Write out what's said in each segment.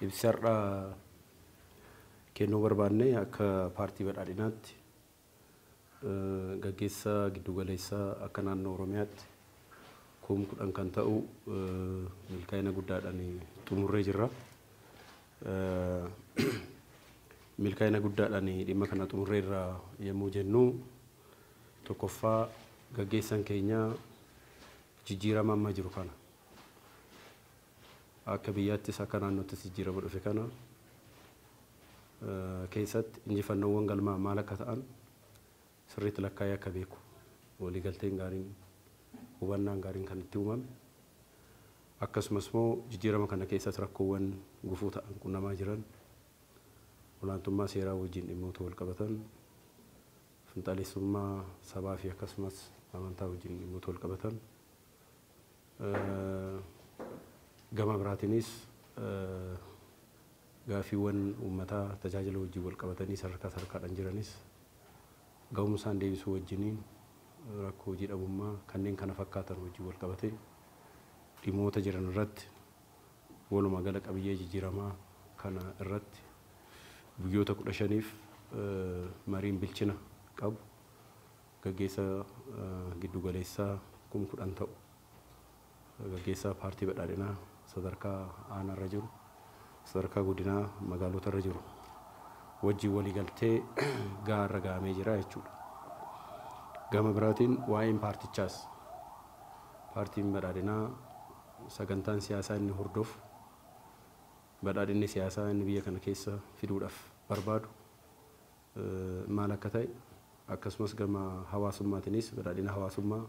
ibsarra kennuu barbaanne akka paartii badhaadhinaatti gaggeessaa giddugaleessaa akka naannoo Oromiyaatti Kuma 10 kan ta'u milkaa'ina guddaadhaan xumurree jirra. Milkaa'ina guddaadhaan dhimma kana xumurreerra yommuu jennu tokkoffaa gaggeessaan keenya jijjiirama amma jiru kana akka biyyaattis akka naannoottis jijjiirama dhufe kana keessatti injifannoowwan galmaa maal akka ta'an sirriitti lakkaa'ee akka beeku waliigalteen gaariin hubannaan gaariin kan itti uumame akkasumas immoo jijjiirama kana keessatti rakkoowwan gufuu ta'an qunnamaa jiran olaantummaa seeraa wajjin dhimmoota wal qabatan finxaleessummaa sabaa fi akkasumas amantaa wajjin dhimmoota wal qabatan gama biraatiinis gaafiiwwan uummataa tajaajila wajjin wal qabatanii sadarkaadhaan jiranis ga'umsaan deebisuu wajjiniin rakkoo hojii dhabummaa kanneen kana fakkaatan wajjin wal qabatee dhimmoota jiran irratti walumaa gala qabiyyee jijjiiramaa kana irratti guyyoota 15f mariin bilchina qabu gaggeessaa giddugaleessaa Kuma 10 ta'u gaggeessaa paartii badhaadhinaa sadarkaa aanarra jiru sadarkaa godinaa magaalotarra jiru wajjin waliigaltee gaarra gaamee jira jechuudha. Gama biraatiin waa'een paartichaas paartiin badhaadhinaa sagantaan siyaasaa inni hordofu badhaadhinni siyaasaa inni biyya kana keessa fiduudhaaf barbaadu maal akka ta'e akkasumas gama hawaasummaatiinis badhaadhina hawaasummaa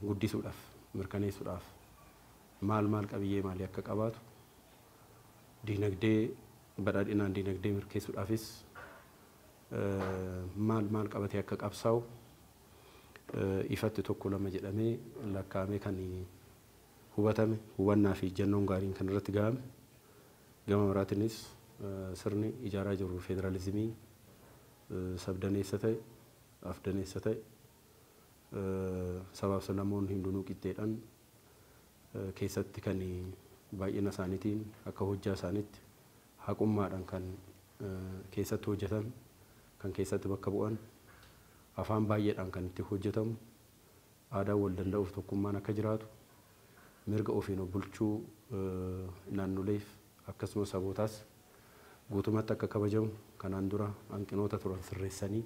guddisuudhaaf mirkaneessuudhaaf maal qabiyyee maalii akka qabaatu diinagdee badhaadhinaan diinagdee mirkeessuudhaafis maal qabatee akka qabsaa'u ifatti tokko lama jedhamee lakkaa'amee kan hubatame hubannaa fi ejjennoon gaariin kan irratti ga'ame gama biraatiinis sirni ijaaraa jiru federaalizimii sabdaneessa ta'e afdaneessa ta'e sabaaf sablammoonni hundinuu qixxeedhaan keessatti kan baay'ina isaaniitiin akka hojjaa isaaniitti haqummaadhaan kan keessatti hojjetan kan keessatti bakka bu'an afaan baay'eedhaan kan itti hojjetamu aadaa wal danda'uuf tokkummaan akka jiraatu mirga ofiin bulchuu naannoleef akkasumas sabootaas guutumatti akka kabajamu kanaan dura hanqinoota turan sirreessanii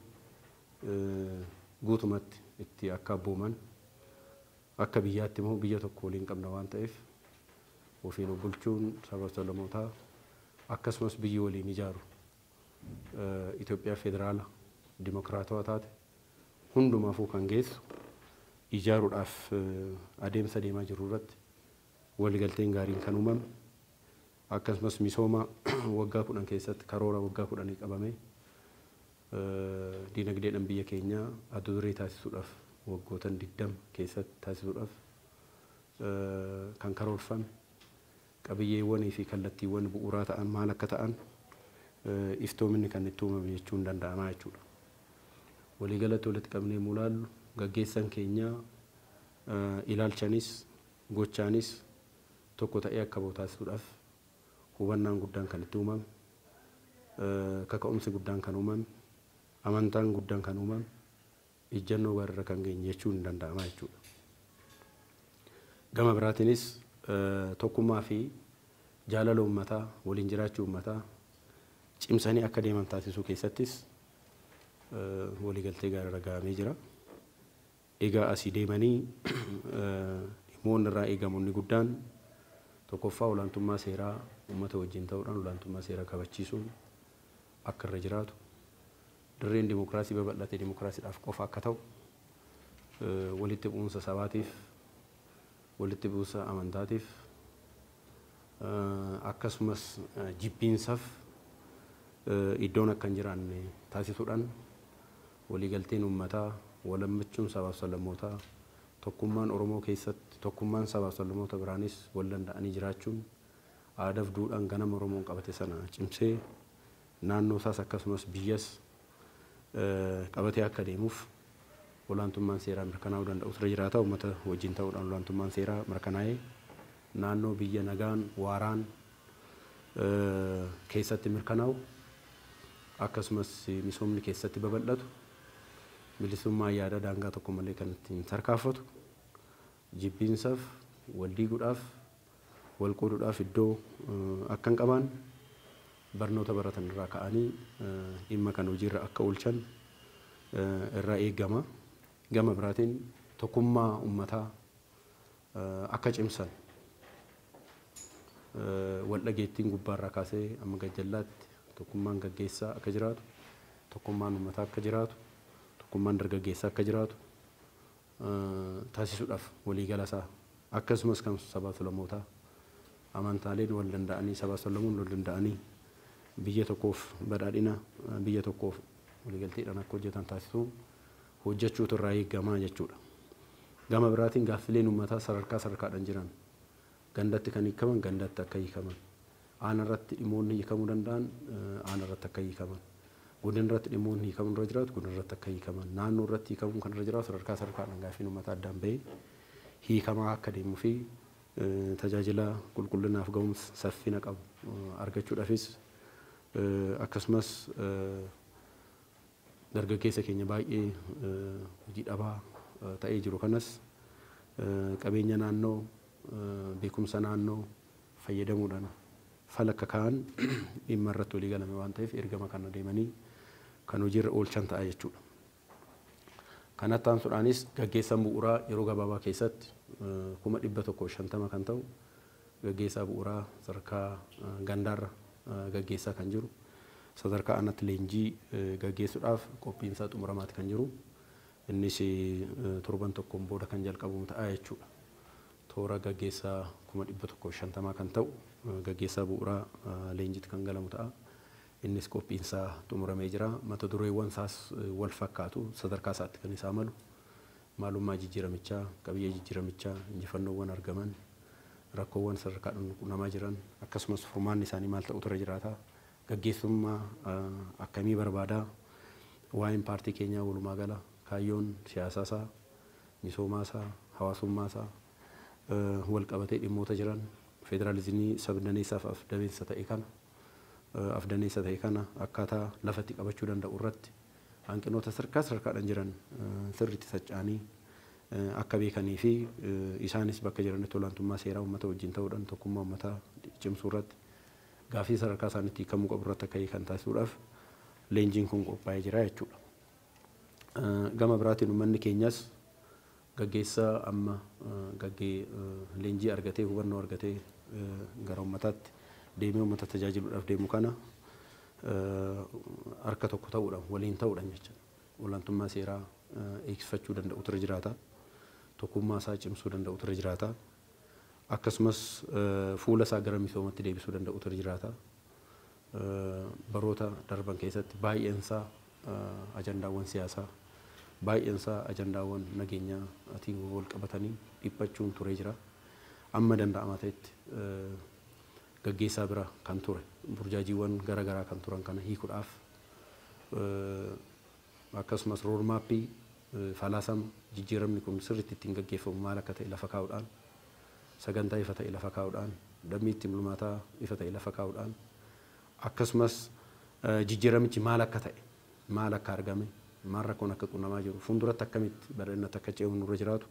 guutumatti itti akka abbooman akka biyyaatti immoo biyya tokko waliin qabna waan ta'eef ofiin bulchuun saba sablammootaa akkasumas biyyi waliin ijaaru Itoophiyaa federaala dimokiraatawaa taate hundumaafuu kan geessu ijaaruudhaaf adeemsa deemaa jiru irratti waliigalteen gaariin kan uumame akkasumas misooma waggaa 10 keessatti karoora waggaa 10 qabame diinagdeedhaan biyya keenya adda duree taasisuudhaaf waggootan 20 keessatti taasisuudhaaf kan karoorfame qabiyyeewwanii fi kallattiiwwan bu'uuraa ta'an maal akka ta'an iftoominni kan itti uumame jechuun danda'ama jechuudha. Waliigalatti walitti qabnee mulaallu gaggeessaan keenya ilaalchanis gochaanis tokko ta'ee akka taasisuudhaaf hubannaan guddaan kan itti uumame kaka'umsi guddaan kan uumame amantaan guddaan kan uumame ejjennoo gaariirra kan geenye jechuun danda'ama jechuudha. Gama biraatiinis tokkummaa fi jaalala uummataa waliin jiraachuu uummataa cimsanii akka deeman taasisuu keessattis waliigaltee gaariirra gahamee jira. Egaa asii deemanii dhimmoonni irraa eegamuun guddaan tokkoffaa olaantummaa seeraa uummata wajjin ta'uudhaan olaantummaa seeraa kabachiisuun akka irra jiraatu dirreen dimokiraasii babal'atee dimokiraasiidhaaf qofa akka ta'u walitti bu'umsa sabaatiif walitti bu'umsa amantaatiif akkasumas jibbiinsaaf iddoon akka hin jiraanne taasisuudhaan waliigalteen uummataa walammachuun sabaaf sablammootaa tokkummaan Oromoo keessatti tokkummaan sabaaf sablammoota biraanis wal danda'anii jiraachuun aadaaf duudhaan ganama Oromoon qabate sana cimsee naannoo isaas akkasumas biyyas qabatee akka deemuuf olaantummaan seeraa mirkanaa'uu danda'u irra jiraata uummata wajjin ta'uudhaan olaantummaan seeraa mirkanaa'ee naannoo biyya nagaan waaraan keessatti mirkanaa'u akkasumas misoomni keessatti babal'atu bilisummaa yaada daangaa tokko malee kan ittiin tarkaanfatu jibbiinsaaf waldiiguudhaaf walqooduudhaaf iddoo akka hin qabne barnoota baratan irraa ka'anii dhimma kan hojiirra akka oolchan irraa eegama. Gama biraatiin tokkummaa uummataa akka cimsan wal dhageettiin gubbaarraa kaasee amma gajjallaatti tokkummaan gaggeessaa akka jiraatu, tokkummaan uummataa akka jiraatu, tokkummaan dargaggeessaa akka jiraatu taasisuudhaaf waliigalasaa akkasumas kan sabaa tulamootaa amantaaleen wal danda'anii sabaa tulamuun wal danda'anii biyya tokkoof badhaadhina biyya tokkoof waliigalteedhaan akka hojjetan taasisuu hojjechuutu irraa eegamaa jechuudha. Gama biraatiin gaaffileen uummataa sadarkaadhaan jiran gandatti kan hiikaman gandatti akka hiikaman aana irratti dhimmoonni hiikamuu danda'an aana irratti akka hiikaman godina irratti dhimmoonni hiikamuu irra jiraatu godina irratti akka hiikaman naannoo irratti hiikamuu kan irra jiraatu sadarkaadhaan gaaffiin uummataa addaan bahee hiikamaa akka deemuu fi tajaajila qulqullinaaf ga'umsa saffina qabu argachuudhaafis akkasumas dargaggeessa keenya baay'ee hojii dhabaa ta'ee jiru kanas qabeenya naannoo beekumsa naannoo fayyadamuudhaan fala akka ka'an dhimma irratti walii galame waan ta'eef ergama kana deemanii kan hojiirra oolchan ta'a jechuudha. Kanatti aansuudhaanis gaggeessaan bu'uuraa yeroo gabaabaa keessatti 150 kan ta'u gaggeessaa bu'uuraa sadarkaa gandaarra gaggeessaa kan jiru sadarkaa aanatti leenjii gaggeessuudhaaf qophiinsaa xumuramaatti kan jiru innis torban tokkoon booda kan jalqabamu ta'a jechuudha. Toora gaggeessaa 150 kan ta'u gaggeessaa bu'uuraa leenjiitti kan galamu ta'a. Innis qophiinsaa xumuramee jira. Mata dureewwan isaas wal fakkaatu sadarkaa isaatti kan isaa malu maalummaa jijjiiramichaa qabiyyee jijjiiramichaa injifannoowwan argaman rakkoowwan sadarkaadhaan quunnamaa jiran akkasumas furmaanni isaanii maal ta'utu irra jiraata gaggeessummaa akkamii barbaadaa waa'een paartii keenyaa walumaa gala kaayyoon siyaasaasaa misoomaasaa hawaasummaasaa wal qabatee dhimmoota jiran federaalizimii sabdaneessaaf afdaneessa ta'e kana akkaataa lafatti qabachuu danda'u irratti hanqinoota sadarkaadhaan jiran sirriitti sacca'anii akka beekanii fi isaanis bakka jiranitti olaantummaa seeraa uummata wajjin ta'uudhaan tokkummaa uummataa cimsuu irratti gaaffii sadarkaa isaaniitti hiikamuu qabu irratti akka hiikan taasisuudhaaf leenjiin kun qophaa'ee jira jechuudha. Gama biraatiin uummanni keenyas gaggeessaa amma leenjii argatee hubannoo argatee gara uummataatti deemee uummata tajaajiluudhaaf deemu kana harka tokko ta'uudhaan waliin ta'uudhaan jechuudha. Olaantummaa seeraa eegsifachuu danda'utu irra jiraata. Tokkummaa isaa cimsuu danda'utu irra jiraata. Akkasumas fuula isaa gara misoomatti deebisuu danda'utu irra jiraata. Baroota darban keessatti baay'een isaa ajandaawwan siyaasaa baay'een isaa ajandaawwan nageenyaatiin wal qabatanii dhiphachuun turee jira. Amma danda'ama ta'etti gaggeessaa bira kan ture burjaajiiwwan garaagaraa kan turan kana hiikuudhaaf akkasumas roodmaappii falaasama jijjiiramni kun sirriitti ittiin gaggeeffamu maal akka ta'e lafa kaa'uudhaan sagantaa ifa ta'e lafa kaa'uudhaan dambii ittiin bulmaataa ifa ta'e lafa kaa'uudhaan akkasumas jijjiiramichi maal akka ta'e maal akka argame maal rakkoon akka qunnamaa jiru fuulduratti akkamitti badhaadhinatti akka ce'uun nurra jiraatu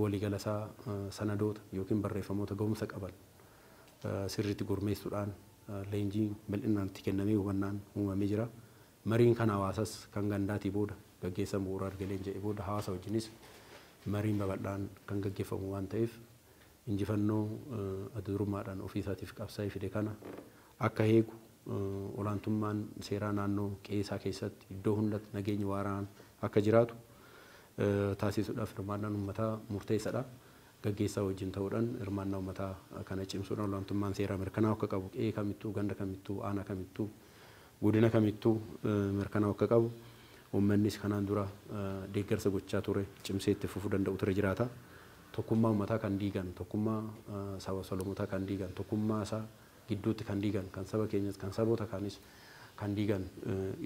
waliigalasaa sanadoota yookiin barreeffamoota ga'umsa qaban sirriitti gurmeessuudhaan leenjii bal'inaan itti kennamee hubannaan uumamee jira. Mariin kan hawaasas kan gandaatii booda gaggeessan bu'uura arga leenja'ee booda hawaasa wajjinis mariin babal'aan kan gaggeeffamu waan ta'eef injifannoo adurummaadhaan ofiisaatiif qabsaa'ee fide kana akka eegu olaantummaan seeraa naannoo qe'ee keessatti iddoo hundatti nageenyi waaraan akka jiraatu taasisuudhaaf hirmaannaan uummataa murteessaadha. Gaggeessaa wajjin ta'uudhaan hirmaannaa uummataa kana cimsuudhaan olaantummaan seeraa mirkanaa'u akka qabu qe'ee kamittuu ganda kamittuu aanaa kamittuu godina kamittuu mirkanaa'u akka qabu uummannis kanaan dura deeggarsa gochaa ture cimsee itti fufuu danda'u ture jiraata. Tokkummaa uummataa kan diigan tokkummaa saba solomootaa kan diigan tokkummaa isaa gidduutti kan diigan kan saba keenyas kan saboota kaanis kan diigan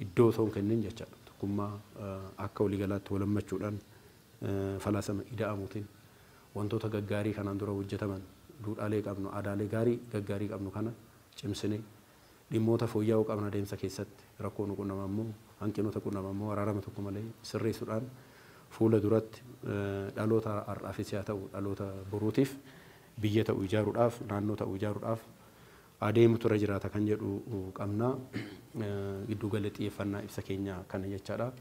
iddoo osoo hin kennin jechaadha. Tokkummaa akka waliigalaatti walammachuudhaan falaasama ida'amuutiin wantoota gaggaarii kanaan dura hojjetaman duudhaalee qabnu aadaalee gaarii gaggaarii qabnu kana cimsinee dhimmoota fooyya'uu qabna adeemsa keessatti rakkoo nu qunnama immoo hanqinoota qunnama immoo waraarama tokko malee sirreessuudhaan fuula duratti dhaloota har'aafis haa ta'u dhaloota boruutiif biyya ta'u ijaaruudhaaf naannoo ta'u ijaaruudhaaf adeemtu irra jiraata kan jedhu qabna. Giddugala xiyyeeffannaa ibsa keenya kana jechaadha.